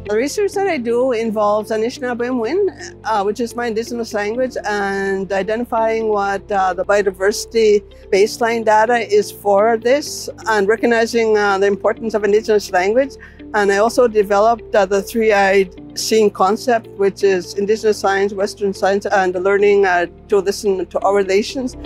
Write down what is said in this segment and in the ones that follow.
The research that I do involves Anishinaabe, which is my indigenous language, and identifying what the biodiversity baseline data is for this, and recognizing the importance of indigenous language. And I also developed the three-eyed seeing concept, which is indigenous science, Western science, and learning to listen to our relations.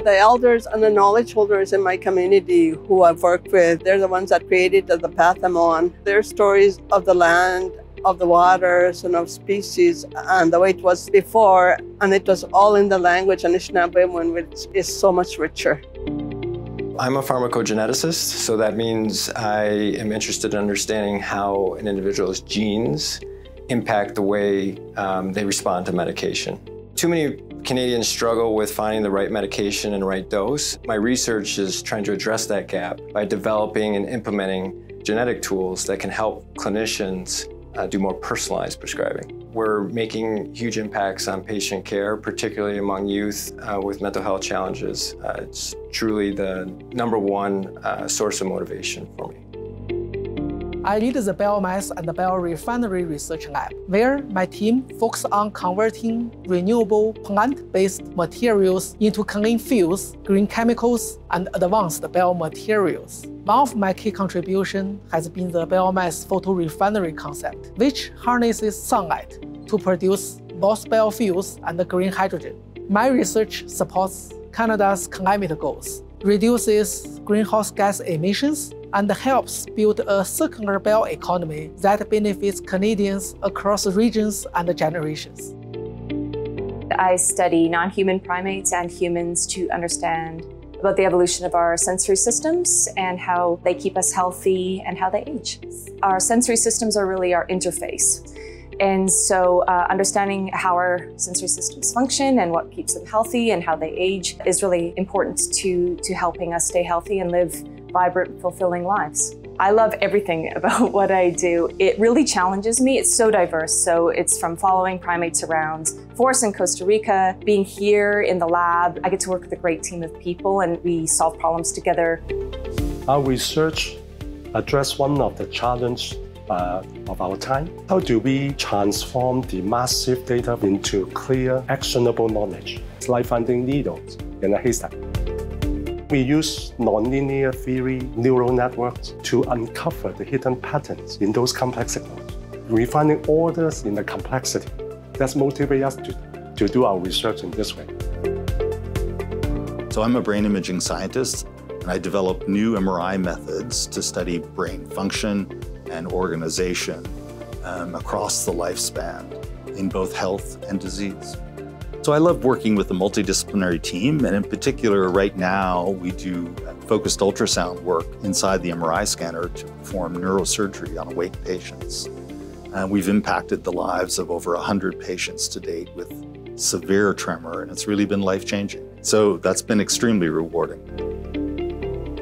The elders and the knowledge holders in my community who I've worked with, they're the ones that created the path I'm on. Their stories of the land, of the waters, and of species, and the way it was before, and it was all in the language Anishinaabe, which is so much richer. I'm a pharmacogeneticist, so that means I am interested in understanding how an individual's genes impact the way they respond to medication. Too many Canadians struggle with finding the right medication and the right dose. My research is trying to address that gap by developing and implementing genetic tools that can help clinicians do more personalized prescribing. We're making huge impacts on patient care, particularly among youth with mental health challenges. It's truly the #1 source of motivation for me. I lead the biomass and biorefinery research lab, where my team focuses on converting renewable plant-based materials into clean fuels, green chemicals, and advanced biomaterials. One of my key contributions has been the biomass photorefinery concept, which harnesses sunlight to produce both biofuels and green hydrogen. My research supports Canada's climate goals, reduces greenhouse gas emissions, and helps build a circular bioeconomy that benefits Canadians across regions and generations. I study non-human primates and humans to understand about the evolution of our sensory systems and how they keep us healthy and how they age. Our sensory systems are really our interface. And so understanding how our sensory systems function and what keeps them healthy and how they age is really important to helping us stay healthy and live vibrant, fulfilling lives. I love everything about what I do. It really challenges me. It's so diverse. So it's from following primates around forests in Costa Rica, being here in the lab. I get to work with a great team of people and we solve problems together. Our research addresses one of the challenges of our time. How do we transform the massive data into clear, actionable knowledge? It's like finding needles in a haystack. We use nonlinear theory neural networks to uncover the hidden patterns in those complex signals, refining orders in the complexity. That's motivates us to do our research in this way. So I'm a brain imaging scientist, and I develop new MRI methods to study brain function and organization across the lifespan in both health and disease. So I love working with a multidisciplinary team, and in particular right now we do focused ultrasound work inside the MRI scanner to perform neurosurgery on awake patients. We've impacted the lives of over 100 patients to date with severe tremor, and it's really been life-changing. So that's been extremely rewarding.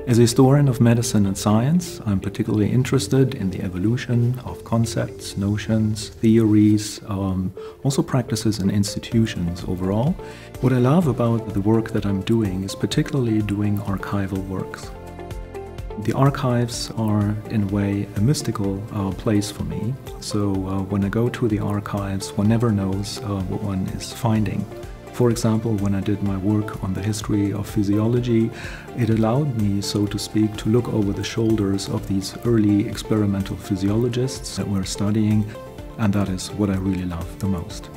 As a historian of medicine and science, I'm particularly interested in the evolution of concepts, notions, theories, also practices and institutions overall. What I love about the work that I'm doing is particularly doing archival works. The archives are, in a way, a mystical place for me. So when I go to the archives, one never knows what one is finding. For example, when I did my work on the history of physiology, it allowed me, so to speak, to look over the shoulders of these early experimental physiologists that we're studying, and that is what I really love the most.